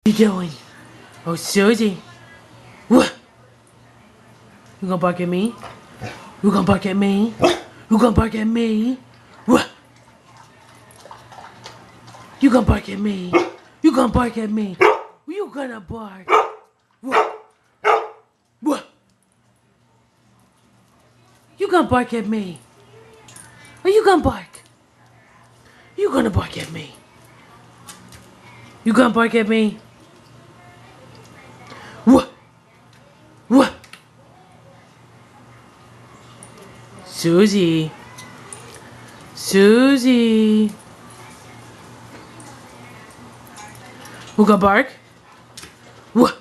you doing? Oh, Suzie. What? You gonna bark at me? You gonna bark at me? You gonna bark at me? What? You gonna bark at me? You gonna bark at me? You gonna bark? What? What? You gonna bark at me? Are you gonna bark? You gonna bark at me? You gonna bark at me? What? What? Suzie. Suzie. Who gonna bark? What?